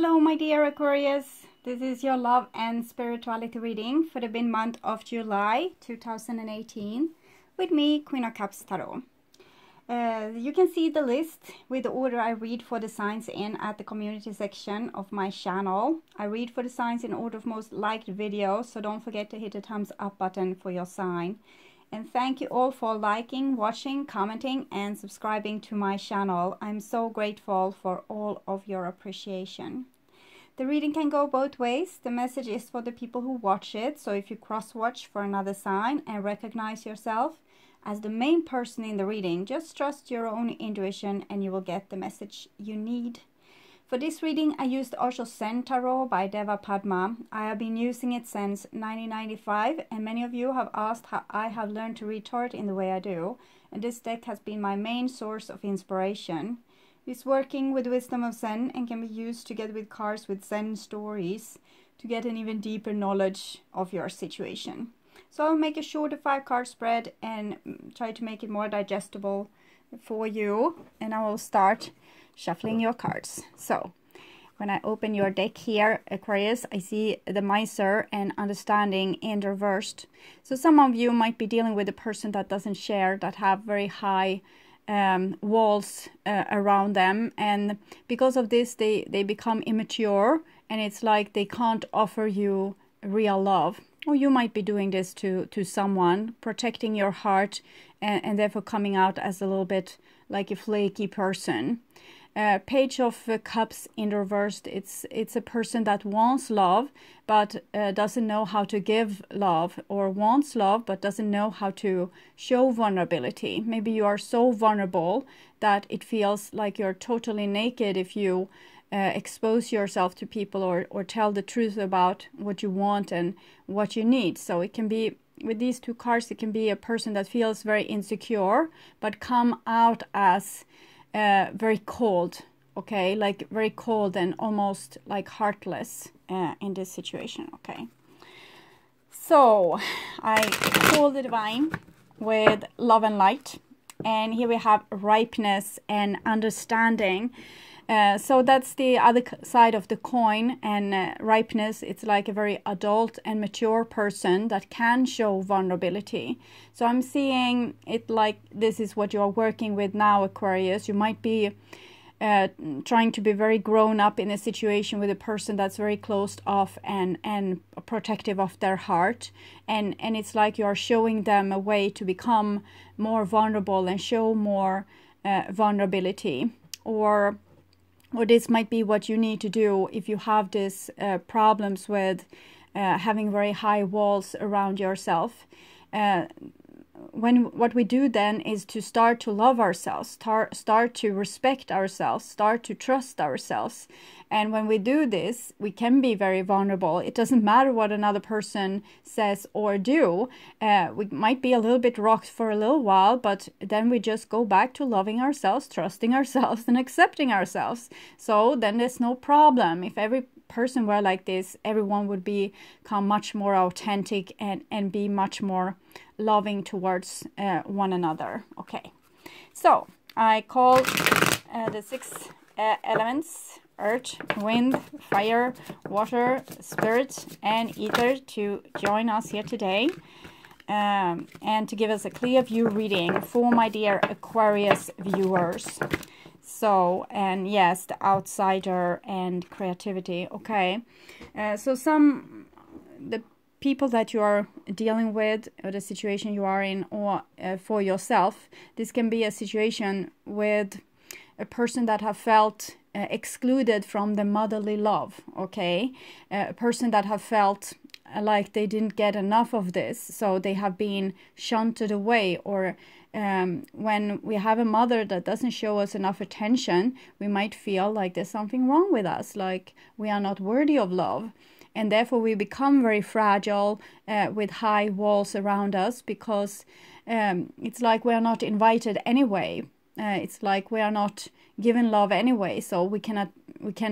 Hello my dear Aquarius, this is your love and spirituality reading for the month of July 2018 with me, Queen of Cups Tarot. You can see the list with the order I read for the signs in at the community section of my channel. I read for the signs in order of most liked videos, so don't forget to hit the thumbs up button for your sign. And thank you all for liking, watching, commenting and subscribing to my channel. I'm so grateful for all of your appreciation. The reading can go both ways. The message is for the people who watch it. So if you cross-watch for another sign and recognize yourself as the main person in the reading, just trust your own intuition and you will get the message you need. For this reading, I used Osho Zen Tarot by Deva Padma. I have been using it since 1995, and many of you have asked how I have learned to read tarot in the way I do, and this deck has been my main source of inspiration. It's working with wisdom of Zen and can be used together with cards with Zen stories to get an even deeper knowledge of your situation. So I'll make a shorter 5-card spread and try to make it more digestible for you, and I will start shuffling your cards. So when I open your deck here, Aquarius, I see the Miser and Understanding in reversed. So some of you might be dealing with a person that doesn't share, that have very high walls around them, and because of this they become immature, and it's like they can't offer you real love. Or you might be doing this to someone, protecting your heart, and therefore coming out as a little bit like a flaky person. Page of Cups in reversed, it's a person that wants love but doesn't know how to give love, or wants love but doesn't know how to show vulnerability. Maybe you are so vulnerable that it feels like you're totally naked if you expose yourself to people or tell the truth about what you want and what you need. So it can be, with these two cards, it can be a person that feels very insecure but come out as very cold, okay, like very cold and almost like heartless in this situation. Okay, so I pull the divine with love and light, and here we have ripeness and understanding. So that's the other side of the coin, and ripeness, it's like a very adult and mature person that can show vulnerability. So I'm seeing it like this is what you're working with now, Aquarius. You might be trying to be very grown up in a situation with a person that's very closed off and protective of their heart, and it's like you're showing them a way to become more vulnerable and show more vulnerability. Or this might be what you need to do if you have these problems with having very high walls around yourself. What we do then is to start to love ourselves, start to respect ourselves, start to trust ourselves. And when we do this, we can be very vulnerable. It doesn't matter what another person says or do. We might be a little bit rocked for a little while, but then we just go back to loving ourselves, trusting ourselves and accepting ourselves. So then there's no problem. If every person were like this, everyone would become much more authentic and be much more loving towards one another. Okay, so I call the 6 elements: earth, wind, fire, water, spirit and ether to join us here today, and to give us a clear view reading for my dear Aquarius viewers. So, and yes, the outsider and creativity. Okay, so the people that you are dealing with, or the situation you are in, or for yourself, this can be a situation with a person that have felt excluded from the motherly love. Okay, a person that have felt like they didn't get enough of this, so they have been shunted away. Or when we have a mother that doesn't show us enough attention, we might feel like there's something wrong with us, like we are not worthy of love. And therefore we become very fragile with high walls around us, because it's like we are not invited anyway. It's like we are not given love anyway. So we can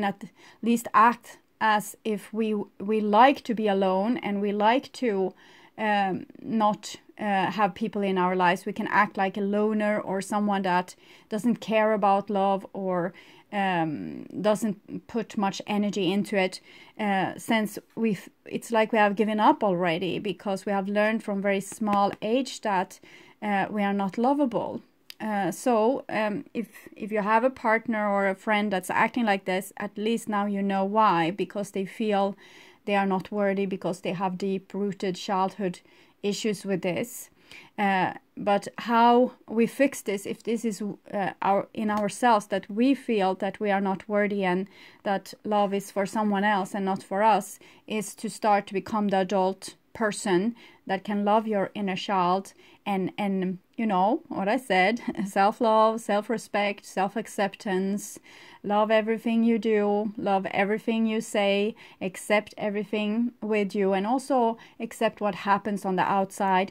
at least act as if we like to be alone, and we like to not have people in our lives. We can act like a loner or someone that doesn't care about love or doesn't put much energy into it, since it's like we have given up already, because we have learned from very small age that we are not lovable. So if you have a partner or a friend that's acting like this, at least now you know why, because they feel they are not worthy, because they have deep-rooted childhood issues with this. But how we fix this, if this is in ourselves, that we feel that we are not worthy and that love is for someone else and not for us, is to start to become the adult person that can love your inner child and you know what I said, self-love, self-respect, self-acceptance, love everything you do, love everything you say, accept everything with you, and also accept what happens on the outside.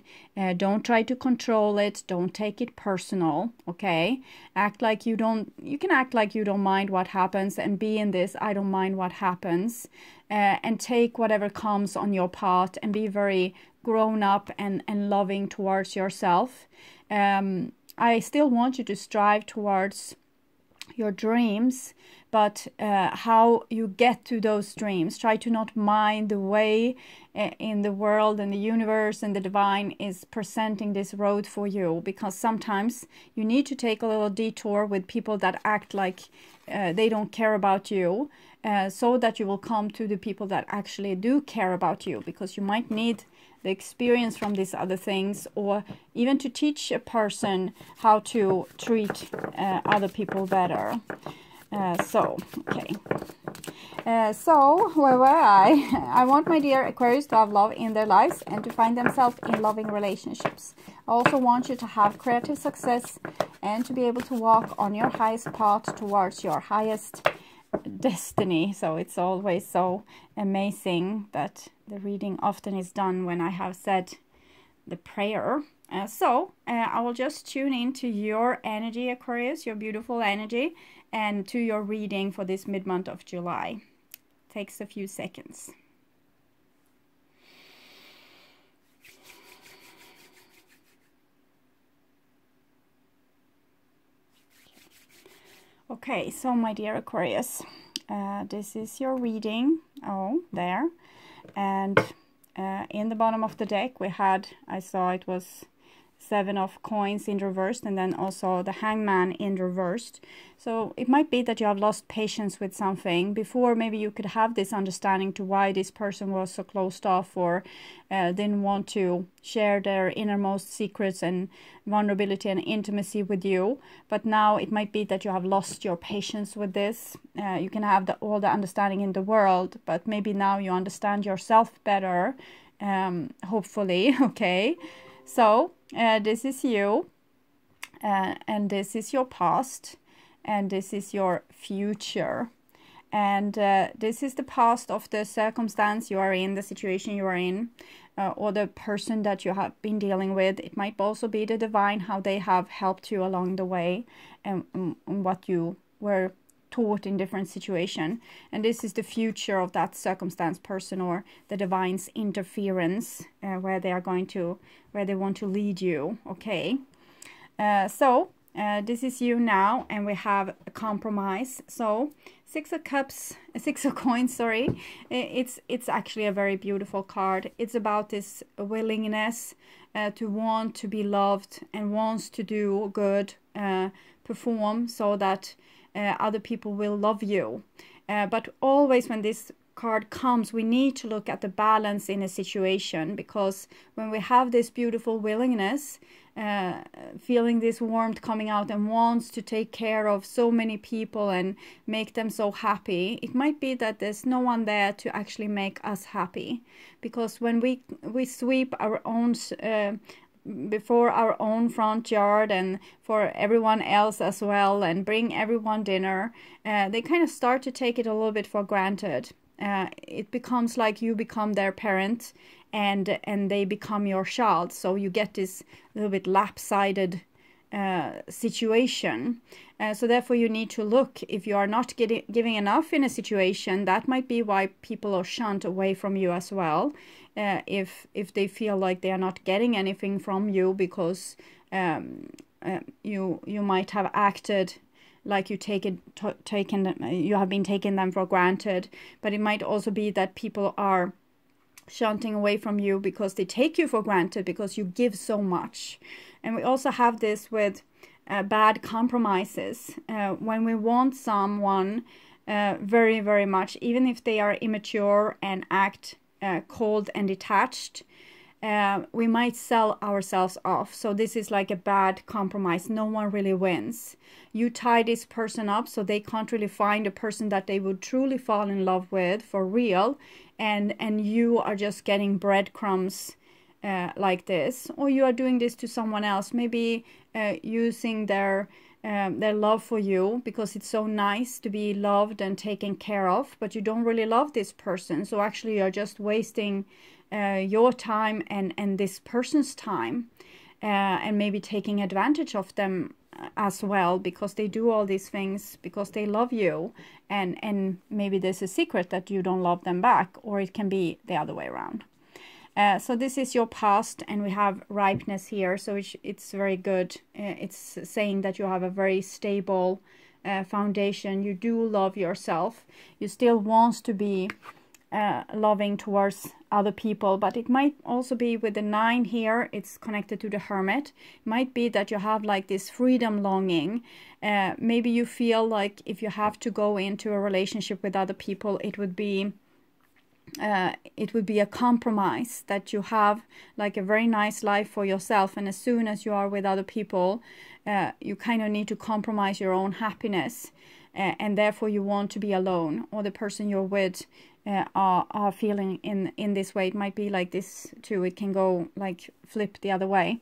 Don't try to control it, don't take it personal, okay? Act like you can act like you don't mind what happens and be in this I don't mind what happens, and take whatever comes on your path and be very grown up and loving towards yourself. I still want you to strive towards your dreams, but how you get to those dreams, try to not mind the way in the world and the universe and the divine is presenting this road for you, because sometimes you need to take a little detour with people that act like they don't care about you, so that you will come to the people that actually do care about you, because you might need the experience from these other things, or even to teach a person how to treat other people better. So where were I? I want my dear Aquarius to have love in their lives and to find themselves in loving relationships. I also want you to have creative success and to be able to walk on your highest path towards your highest destiny. So it's always so amazing that the reading often is done when I have said the prayer. I will just tune into your energy, Aquarius, your beautiful energy, and to your reading for this mid-month of July. Takes a few seconds. Okay, so my dear Aquarius, this is your reading. Oh, there. And in the bottom of the deck we had, I saw it was 7 of coins in reversed, and then also the hangman in reversed. So it might be that you have lost patience with something. Before, maybe you could have this understanding to why this person was so closed off, or didn't want to share their innermost secrets and vulnerability and intimacy with you. But now it might be that you have lost your patience with this. You can have all the understanding in the world, but maybe now you understand yourself better, hopefully, okay? So this is you, and this is your past, and this is your future, and this is the past of the circumstance you are in, the situation you are in, or the person that you have been dealing with. It might also be the divine, how they have helped you along the way, and what you were taught in different situation. And this is the future of that circumstance, person, or the divine's interference, where they want to lead you, okay? This is you now, and we have a compromise. So 6 of cups, 6 of coins, sorry. It's actually a very beautiful card. It's about this willingness to want to be loved and wants to do good, perform so that other people will love you. But always when this card comes, we need to look at the balance in a situation, because when we have this beautiful willingness, feeling this warmth coming out and wants to take care of so many people and make them so happy, it might be that there's no one there to actually make us happy. Because when we sweep our own before our own front yard and for everyone else as well, and bring everyone dinner, they kind of start to take it a little bit for granted. It becomes like you become their parent, and they become your child. So you get this little bit lopsided situation. So therefore you need to look, if you are not giving enough in a situation, that might be why people are shunned away from you as well. if they feel like they are not getting anything from you, because you might have acted like you you have been taking them for granted. But it might also be that people are shunting away from you because they take you for granted, because you give so much. And we also have this with bad compromises. When we want someone very, very much, even if they are immature and act cold and detached, we might sell ourselves off. So this is like a bad compromise. No one really wins. You tie this person up so they can't really find a person that they would truly fall in love with for real, and you are just getting breadcrumbs like this. Or you are doing this to someone else, maybe using their love for you, because it's so nice to be loved and taken care of, but you don't really love this person. So actually you're just wasting your time and this person's time, and maybe taking advantage of them as well, because they do all these things because they love you, and maybe there's a secret that you don't love them back, or it can be the other way around. So this is your past, and we have ripeness here, so it's very good. It's saying that you have a very stable foundation. You do love yourself. You still want to be loving towards other people, but it might also be with the 9 here, it's connected to the Hermit. It might be that you have like this freedom longing. Maybe you feel like if you have to go into a relationship with other people, it would be a compromise, that you have like a very nice life for yourself, and as soon as you are with other people, you kind of need to compromise your own happiness, and therefore you want to be alone, or the person you're with are feeling in this way. It might be like this too. It can go like flip the other way,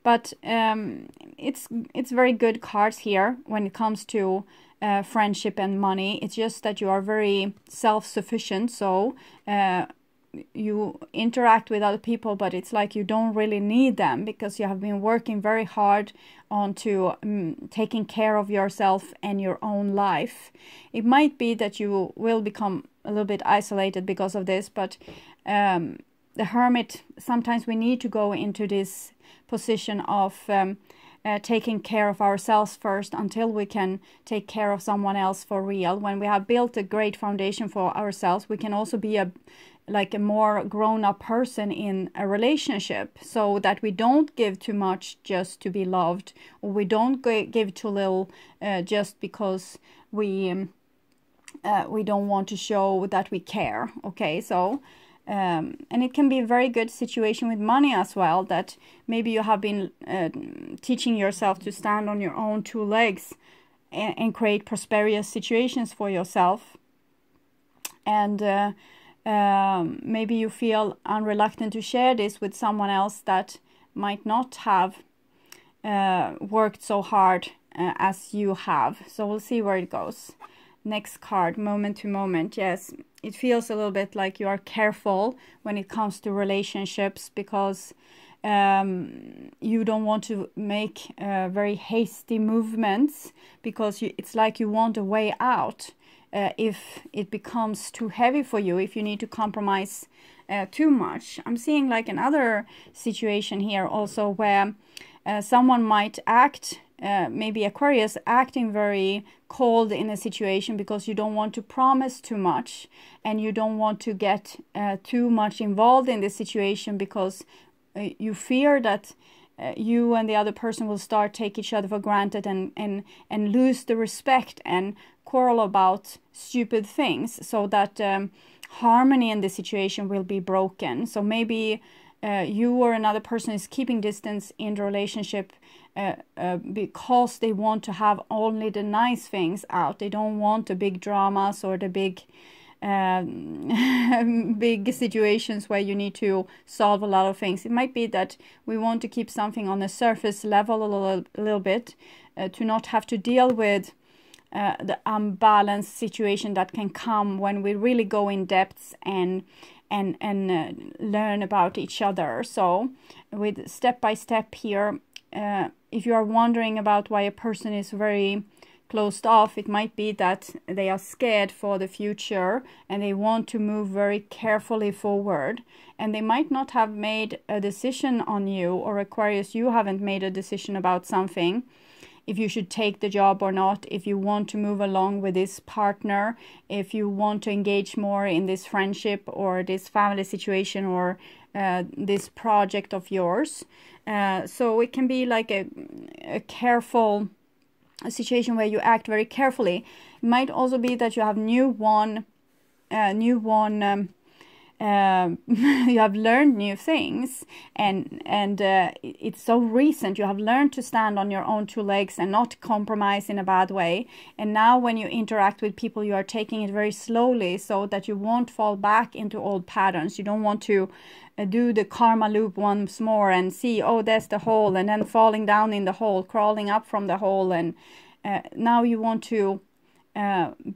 but it's very good cards here when it comes to friendship and money. It's just that you are very self-sufficient, so you interact with other people, but it's like you don't really need them, because you have been working very hard on to taking care of yourself and your own life. It might be that you will become a little bit isolated because of this, but the Hermit, sometimes we need to go into this position of taking care of ourselves first until we can take care of someone else for real. When we have built a great foundation for ourselves, we can also be a more grown-up person in a relationship, so that we don't give too much just to be loved, or we don't give too little just because we don't want to show that we care. Okay, so and it can be a very good situation with money as well, that maybe you have been teaching yourself to stand on your own 2 legs and create prosperous situations for yourself, and maybe you feel unreluctant to share this with someone else that might not have worked so hard as you have. So we'll see where it goes. Next card, moment to moment. Yes, it feels a little bit like you are careful when it comes to relationships, because you don't want to make very hasty movements, because it's like you want a way out if it becomes too heavy for you, if you need to compromise too much. I'm seeing like another situation here also where someone might act, maybe Aquarius, acting very cold in a situation because you don't want to promise too much, and you don't want to get too much involved in this situation, because you fear that you and the other person will start take each other for granted and lose the respect and quarrel about stupid things, so that harmony in the situation will be broken. So maybe you or another person is keeping distance in the relationship because they want to have only the nice things out. They don't want the big dramas or the big big situations where you need to solve a lot of things. It might be that we want to keep something on a surface level a little bit, to not have to deal with the unbalanced situation that can come when we really go in depth and learn about each other. So with step by step here, if you are wondering about why a person is very closed off, it might be that they are scared for the future and they want to move very carefully forward, and they might not have made a decision on you, or Aquarius, you haven't made a decision about something, if you should take the job or not, if you want to move along with this partner, if you want to engage more in this friendship or this family situation, or this project of yours. So it can be like a careful situation where you act very carefully. It might also be that you have you have learned new things, and it's so recent. You have learned to stand on your own two legs and not compromise in a bad way. And now when you interact with people, you are taking it very slowly so that you won't fall back into old patterns. You don't want to do the karma loop once more and see, oh, there's the hole, and then falling down in the hole, crawling up from the hole. And now you want to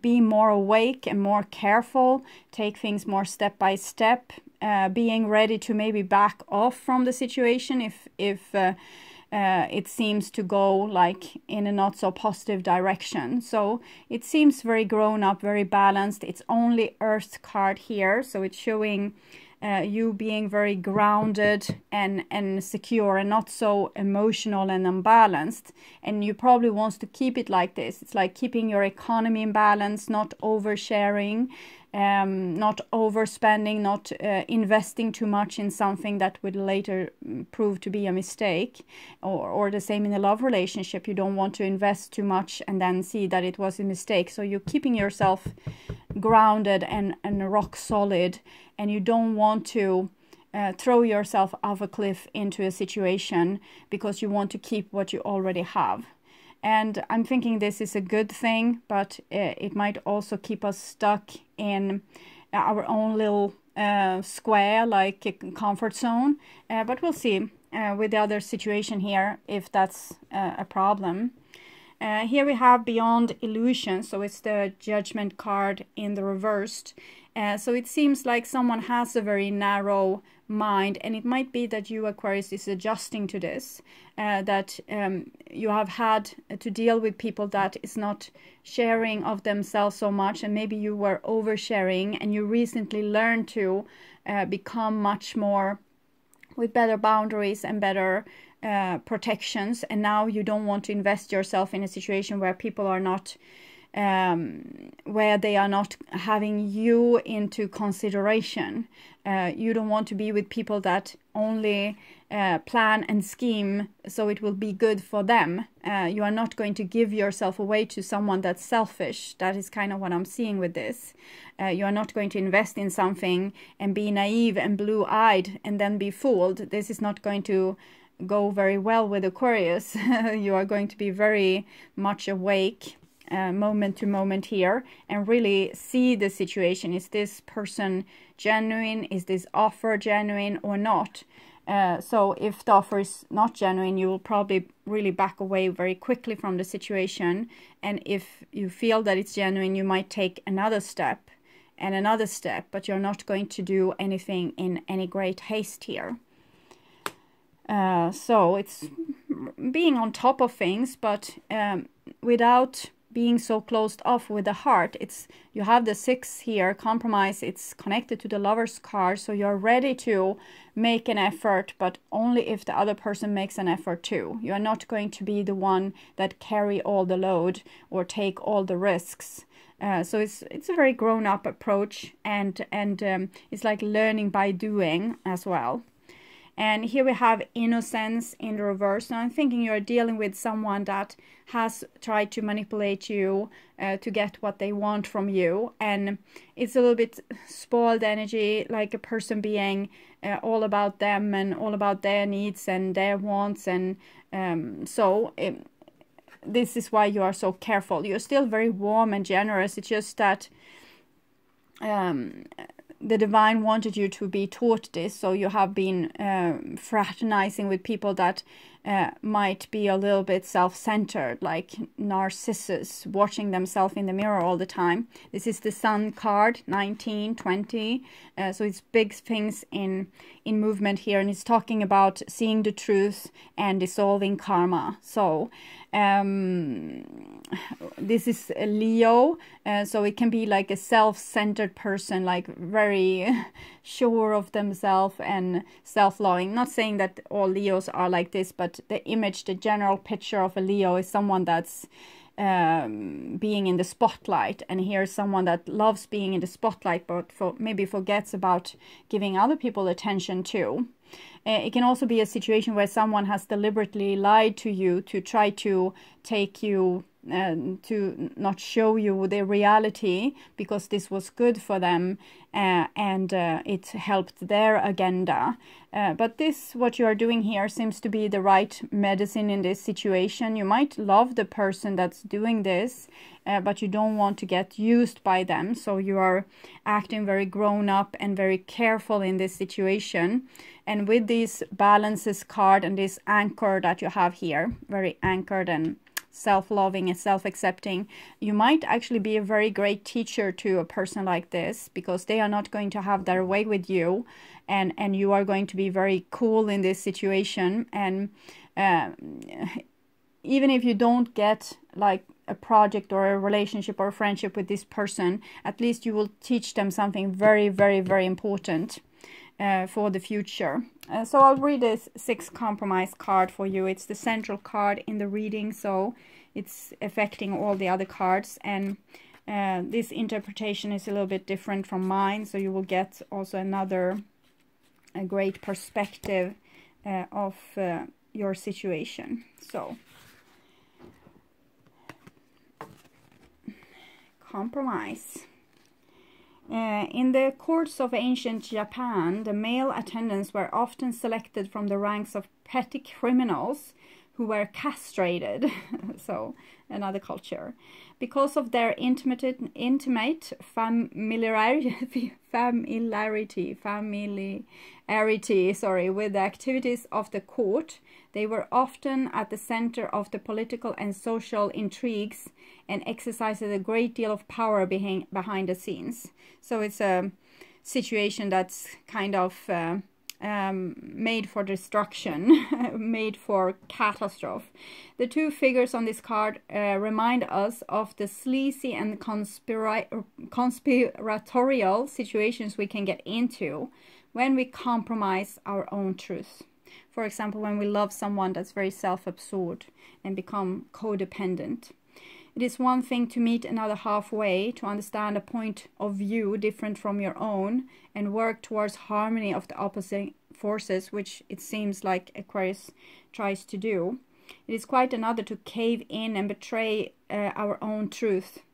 be more awake and more careful, take things more step by step, being ready to maybe back off from the situation if it seems to go like in a not so positive direction. So it seems very grown up, very balanced. It's only Earth card here, so it's showing you being very grounded and secure, and not so emotional and unbalanced. And you probably want to keep it like this. It's like keeping your economy in balance, not oversharing, not overspending, not investing too much in something that would later prove to be a mistake. Or the same in a love relationship. You don't want to invest too much and then see that it was a mistake. So you're keeping yourself grounded and rock solid, and you don't want to throw yourself off a cliff into a situation because you want to keep what you already have. And I'm thinking this is a good thing, but it might also keep us stuck in our own little square, like a comfort zone. But we'll see with the other situation here if that's a problem. Here we have Beyond Illusion, so it's the Judgment card in the reversed. So it seems like someone has a very narrow mind, and it might be that you, Aquarius, is adjusting to this, that you have had to deal with people that is not sharing of themselves so much, and maybe you were oversharing, and you recently learned to become much more with better boundaries and better protections, and now you don't want to invest yourself in a situation where people are not where they are not having you into consideration. You don't want to be with people that only plan and scheme so it will be good for them. You are not going to give yourself away to someone that's selfish. That is kind of what I'm seeing with this. You are not going to invest in something and be naive and blue-eyed and then be fooled. This is not going to go very well with Aquarius. You are going to be very much awake moment to moment here and really see the situation. Is this person genuine? Is this offer genuine or not? So if the offer is not genuine, you will probably really back away very quickly from the situation. And if you feel that it's genuine, you might take another step and another step, but you're not going to do anything in any great haste here. So it's being on top of things, but without being so closed off with the heart. You have the 6 here, compromise. It's connected to the Lover's card, so you're ready to make an effort, but only if the other person makes an effort too. You are not going to be the one that carry all the load or take all the risks. So it's a very grown-up approach, and it's like learning by doing as well. And here we have innocence in the reverse. Now I'm thinking you're dealing with someone that has tried to manipulate you to get what they want from you. And it's a little bit spoiled energy, like a person being all about them and all about their needs and their wants. And this is why you are so careful. You're still very warm and generous. It's just that the divine wanted you to be taught this, so you have been fraternizing with people that might be a little bit self-centered, like Narcissus, watching themselves in the mirror all the time. This is the Sun card, 19, 20. So it's big things in movement here, and it's talking about seeing the truth and dissolving karma. So this is a Leo, so it can be like a self-centered person, like very sure of themselves and self-loving. Not saying that all Leos are like this, but the image, the general picture of a Leo is someone that's being in the spotlight, and here's someone that loves being in the spotlight but maybe forgets about giving other people attention too. It can also be a situation where someone has deliberately lied to you to try to take you to not show you the reality because this was good for them, and it helped their agenda. But this, what you are doing here, seems to be the right medicine in this situation. You might love the person that's doing this, but you don't want to get used by them. So you are acting very grown up and very careful in this situation. And with this balances card and this anchor that you have here, very anchored and self-loving and self-accepting, you might actually be a very great teacher to a person like this, because they are not going to have their way with you, and you are going to be very cool in this situation. And even if you don't get like a project or a relationship or a friendship with this person, at least you will teach them something very, very, very important for the future. So I'll read this 6 compromise card for you. It's the central card in the reading, so it's affecting all the other cards, and this interpretation is a little bit different from mine, so you will get also a great perspective of your situation. So compromise. In the courts of ancient Japan, the male attendants were often selected from the ranks of petty criminals who were castrated. So another culture. Because of their intimate familiarity with the activities of the court, they were often at the center of the political and social intrigues and exercised a great deal of power behind the scenes. So it's a situation that's kind of made for destruction, made for catastrophe. The 2 figures on this card remind us of the sleazy and conspiratorial situations we can get into when we compromise our own truth. For example, when we love someone that's very self-absorbed and become codependent. It is one thing to meet another halfway, to understand a point of view different from your own, and work towards harmony of the opposite forces, which it seems like Aquarius tries to do. It is quite another to cave in and betray our own truth.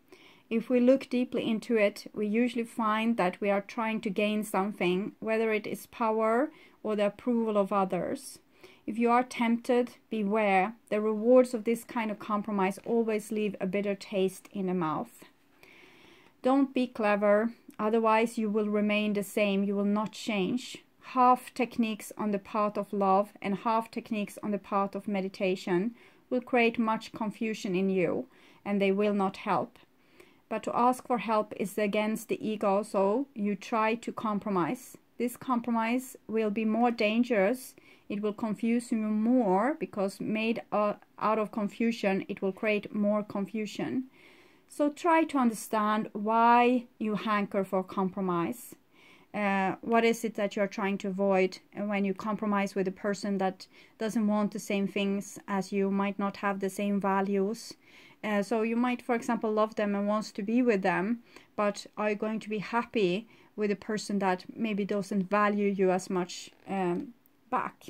If we look deeply into it, we usually find that we are trying to gain something, whether it is power or the approval of others. If you are tempted, beware. The rewards of this kind of compromise always leave a bitter taste in the mouth. Don't be clever, otherwise you will remain the same, you will not change. Half techniques on the part of love and half techniques on the part of meditation will create much confusion in you, and they will not help. But to ask for help is against the ego, so you try to compromise. This compromise will be more dangerous. It will confuse you more, because made out of confusion, it will create more confusion. So try to understand why you hanker for compromise. What is it that you're trying to avoid when you compromise with a person that doesn't want the same things as you, might not have the same values? So you might, for example, love them and wants to be with them, but are you going to be happy with a person that maybe doesn't value you as much back?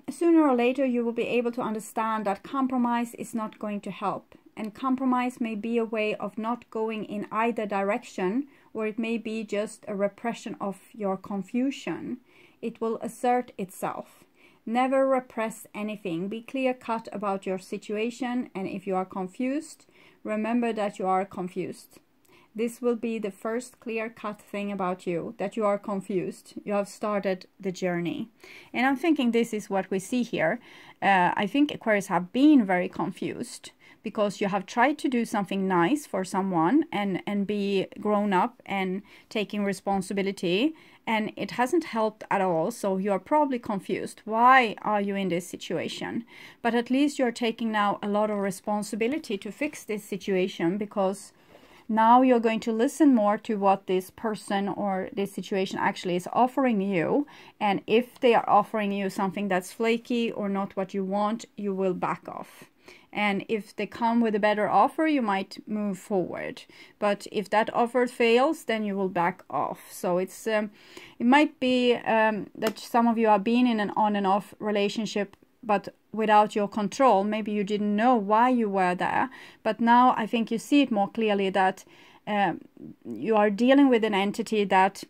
Sooner or later you will be able to understand that compromise is not going to help, and compromise may be a way of not going in either direction, or it may be just a repression of your confusion. It will assert itself. Never repress anything. Be clear-cut about your situation, and if you are confused, remember that you are confused. this will be the first clear-cut thing about you, that you are confused. You have started the journey. And I'm thinking this is what we see here. I think Aquarius have been very confused because you have tried to do something nice for someone and be grown up and taking responsibility, and it hasn't helped at all. So you are probably confused. Why are you in this situation? But at least you're taking now a lot of responsibility to fix this situation, because now you're going to listen more to what this person or this situation actually is offering you. And if they are offering you something that's flaky or not what you want, you will back off. And if they come with a better offer, you might move forward. But if that offer fails, then you will back off. So it's it might be that some of you have been in an on and off relationship, but without your control. Maybe you didn't know why you were there, but now I think you see it more clearly, that you are dealing with an entity that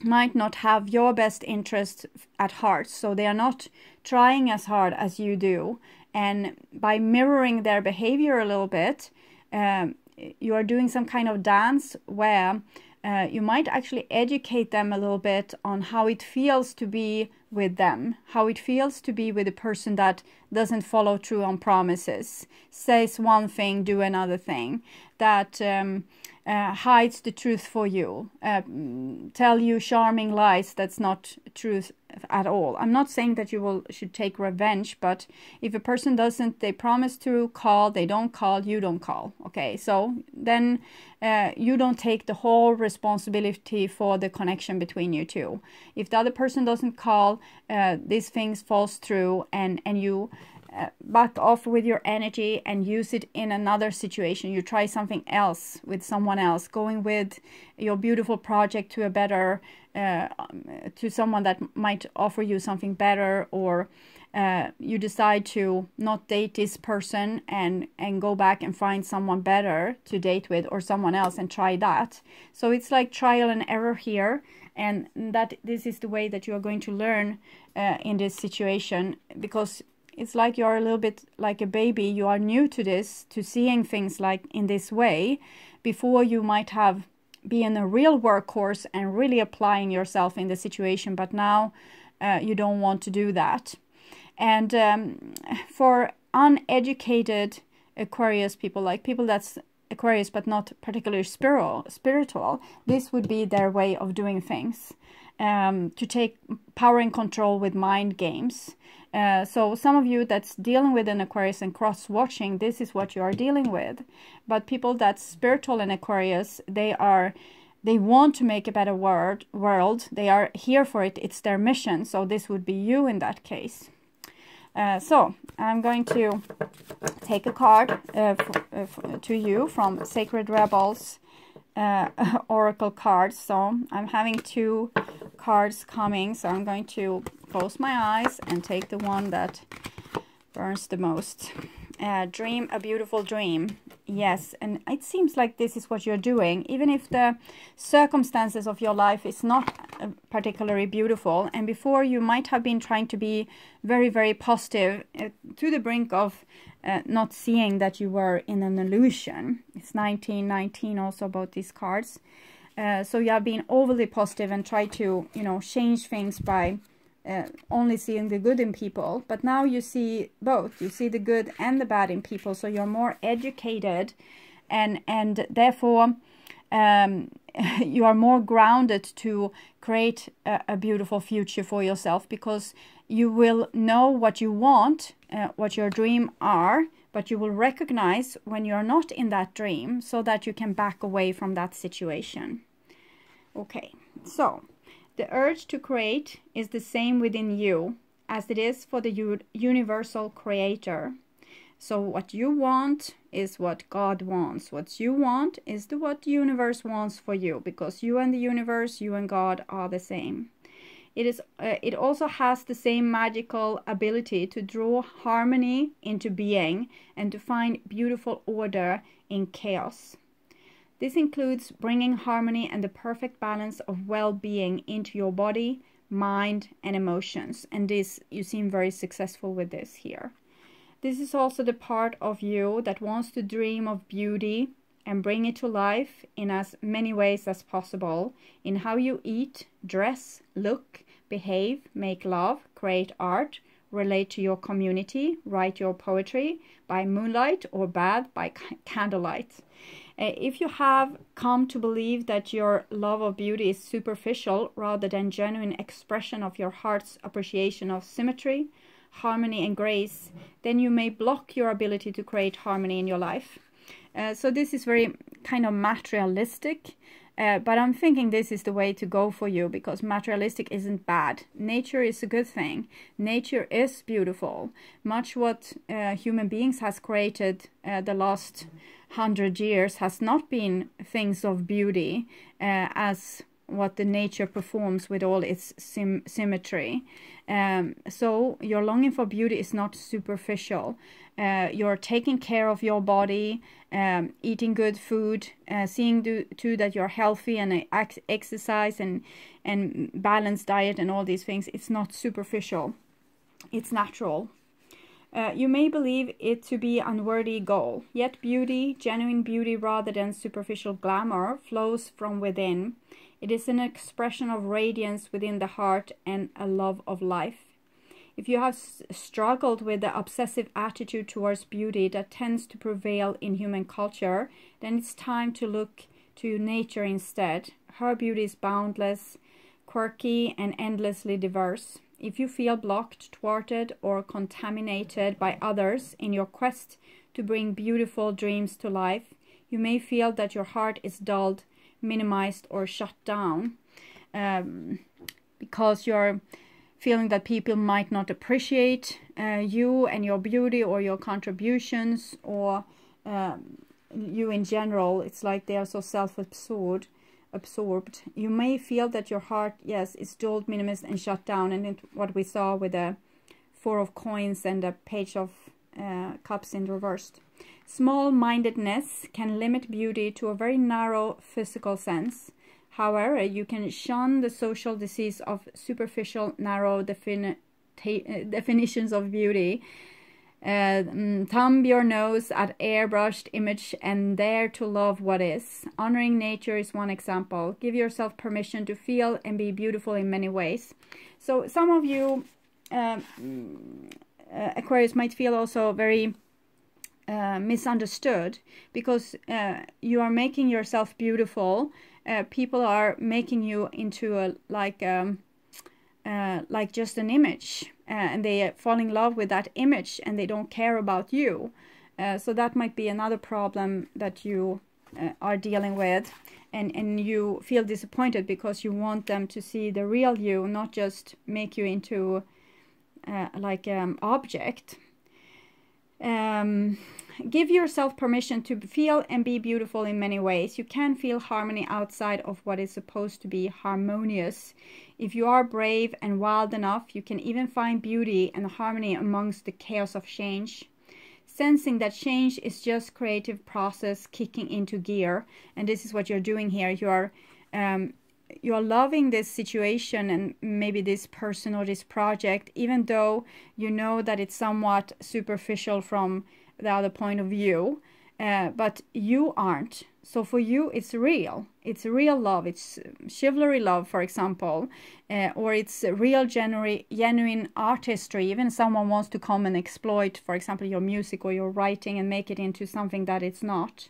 might not have your best interest at heart. So they are not trying as hard as you do, and by mirroring their behavior a little bit, you are doing some kind of dance where you might actually educate them a little bit on how it feels to be with them, how it feels to be with a person that doesn't follow through on promises, says one thing, do another thing, that hides the truth for you, tell you charming lies that's not truth at all. I'm not saying that you should take revenge, but if a person doesn't, they promise to call, they don't call, you don't call. Okay, so then you don't take the whole responsibility for the connection between you two. If the other person doesn't call, these things falls through, and you back off with your energy and use it in another situation. You try something else with someone else, going with your beautiful project to a better, to someone that might offer you something better, or you decide to not date this person and go back and find someone better to date with, or someone else, and try that. So it's like trial and error here, and that this is the way that you are going to learn in this situation, because it's like you're a little bit like a baby. You are new to this, to seeing things like in this way. Before you might have been a real workhorse and really applying yourself in the situation, but now you don't want to do that. And for uneducated Aquarius people, like people that's Aquarius but not particularly spiritual, this would be their way of doing things, to take power and control with mind games. So some of you that's dealing with an Aquarius and cross-watching, this is what you are dealing with. But people that's spiritual in Aquarius, they want to make a better world. They are here for it. It's their mission. So this would be you in that case. So I'm going to take a card to you from Sacred Rebels Oracle cards. So I'm having 2 cards coming, so I'm going to close my eyes and take the one that burns the most. Dream a beautiful dream. Yes, and it seems like this is what you're doing, even if the circumstances of your life is not particularly beautiful. And before, you might have been trying to be very, very positive, to the brink of not seeing that you were in an illusion. It's 1919 also about these cards. So you have been overly positive and try to, change things by only seeing the good in people. But now you see both. You see the good and the bad in people. So you're more educated, and therefore you are more grounded to create a beautiful future for yourself, because you will know what you want, what your dream are, but you will recognize when you're not in that dream, so that you can back away from that situation. Okay, so the urge to create is the same within you as it is for the universal creator. So what you want is what God wants. What you want is what the universe wants for you, because you and the universe, you and God are the same. It also has the same magical ability to draw harmony into being and to find beautiful order in chaos. This includes bringing harmony and the perfect balance of well-being into your body, mind, and emotions. And this, you seem very successful with this here. This is also the part of you that wants to dream of beauty and bring it to life in as many ways as possible, in how you eat, dress, look, behave, make love, create art, relate to your community, write your poetry, by moonlight or bath by candlelight. If you have come to believe that your love of beauty is superficial rather than genuine expression of your heart's appreciation of symmetry, harmony and grace, then you may block your ability to create harmony in your life. So this is very kind of materialistic, but I'm thinking this is the way to go for you, because materialistic isn't bad. Nature is a good thing. Nature is beautiful. Much what human beings has created the last 100 years has not been things of beauty as what the nature performs with all its symmetry. So your longing for beauty is not superficial. You're taking care of your body, eating good food, seeing to that you're healthy and exercise and balanced diet and all these things. It's not superficial. It's natural. You may believe it to be an unworthy goal, yet beauty, genuine beauty rather than superficial glamour, flows from within. It is an expression of radiance within the heart and a love of life. If you have struggled with the obsessive attitude towards beauty that tends to prevail in human culture, then it's time to look to nature instead. Her beauty is boundless, quirky, and endlessly diverse. If you feel blocked, thwarted, or contaminated by others in your quest to bring beautiful dreams to life, you may feel that your heart is dulled, minimized, or shut down because you're feeling that people might not appreciate you and your beauty or your contributions, or you in general. It's like they are so self-absorbed. You may feel that your heart, yes, is dulled, minimized, and shut down. And what we saw with the Four of Coins and the Page of Cups in reversed. Small-mindedness can limit beauty to a very narrow physical sense. However, you can shun the social disease of superficial, narrow definitions of beauty. Thumb your nose at airbrushed image and dare to love what is. Honoring nature is one example. Give yourself permission to feel and be beautiful in many ways. So some of you Aquarius might feel also very misunderstood, because you are making yourself beautiful. People are making you into a like just an image, and they fall in love with that image and they don't care about you. So that might be another problem that you are dealing with, and you feel disappointed because you want them to see the real you, not just make you into object. Give yourself permission to feel and be beautiful in many ways. You can feel harmony outside of what is supposed to be harmonious. If you are brave and wild enough, you can even find beauty and harmony amongst the chaos of change. Sensing that change is just creative process kicking into gear, and this is what you're doing here. You are loving this situation and maybe this person or this project, even though you know that it's somewhat superficial from the other point of view, but you aren't. So for you, it's real. It's real love. It's chivalry love, for example, or it's real, genuine artistry. Even someone wants to come and exploit, for example, your music or your writing and make it into something that it's not.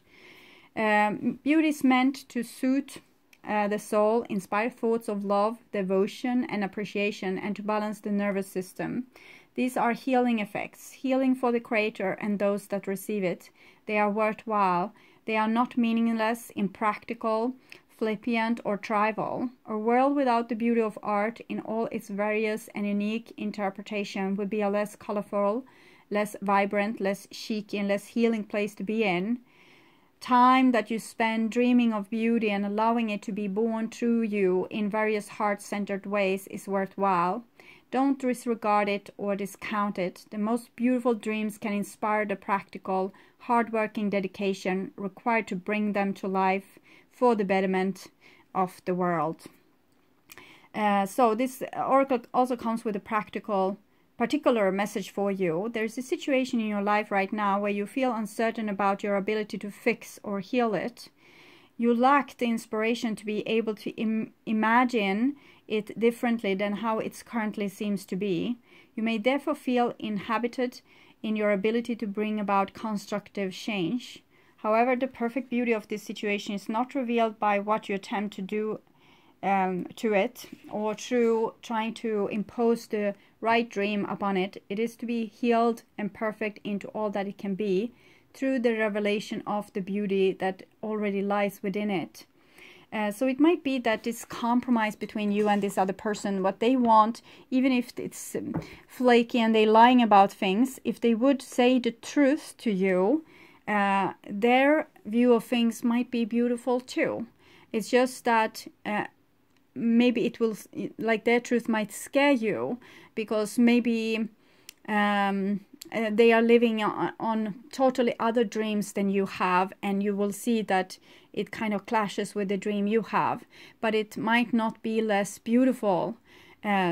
Beauty is meant to suit the soul, inspire thoughts of love, devotion, and appreciation, and to balance the nervous system. These are healing effects, healing for the creator and those that receive it. They are worthwhile. They are not meaningless, impractical, flippant, or trivial. A world without the beauty of art in all its various and unique interpretation would be a less colorful, less vibrant, less chic, and less healing place to be in. Time that you spend dreaming of beauty and allowing it to be born through you in various heart-centered ways is worthwhile. Don't disregard it or discount it. The most beautiful dreams can inspire the practical, hard-working dedication required to bring them to life for the betterment of the world. So this oracle also comes with a practical particular message for you. There's a situation in your life right now where you feel uncertain about your ability to fix or heal it. You lack the inspiration to be able to imagine it differently than how it currently seems to be. You may therefore feel inhibited in your ability to bring about constructive change. However, the perfect beauty of this situation is not revealed by what you attempt to do to it, or through trying to impose the right dream upon it. It is to be healed and perfect into all that it can be through the revelation of the beauty that already lies within it. So it might be that this compromise between you and this other person, what they want, even if it's flaky and they're lying about things, if they would say the truth to you, their view of things might be beautiful too. It's just that maybe it will, like, their truth might scare you, because maybe they are living on totally other dreams than you have, and you will see that it kind of clashes with the dream you have, but it might not be less beautiful.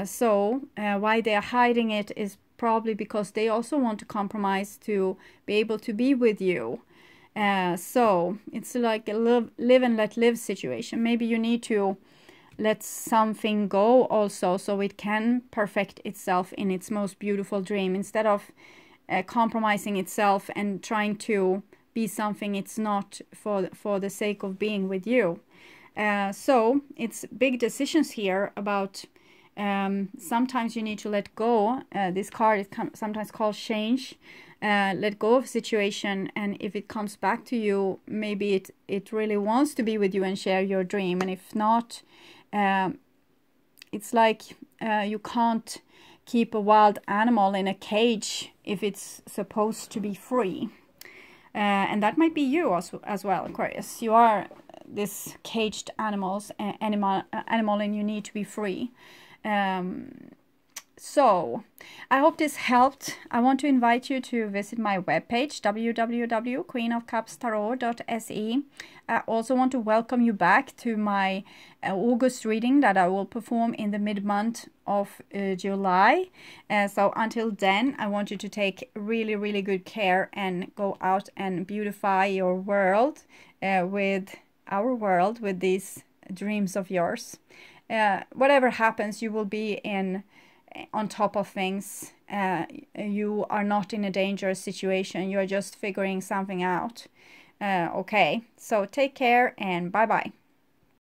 So why they are hiding it is probably because they also want to compromise to be able to be with you. So it's like a live and let live situation. Maybe you need to let something go also, so it can perfect itself in its most beautiful dream, instead of compromising itself and trying to be something it's not for the sake of being with you. So it's big decisions here about sometimes you need to let go. This card is sometimes called change. Let go of a situation, and if it comes back to you, maybe it really wants to be with you and share your dream, and if not, it's like you can't keep a wild animal in a cage if it's supposed to be free. And that might be you as well, Aquarius. You are this caged animal, and you need to be free. So I hope this helped. I want to invite you to visit my webpage, www.queenofcupstarot.se. I also want to welcome you back to my August reading that I will perform in the mid-month of July. So until then, I want you to take really, really good care and go out and beautify your world with our world, with these dreams of yours. Whatever happens, you will be on top of things. You are not in a dangerous situation. You are just figuring something out. Okay, so take care and bye-bye.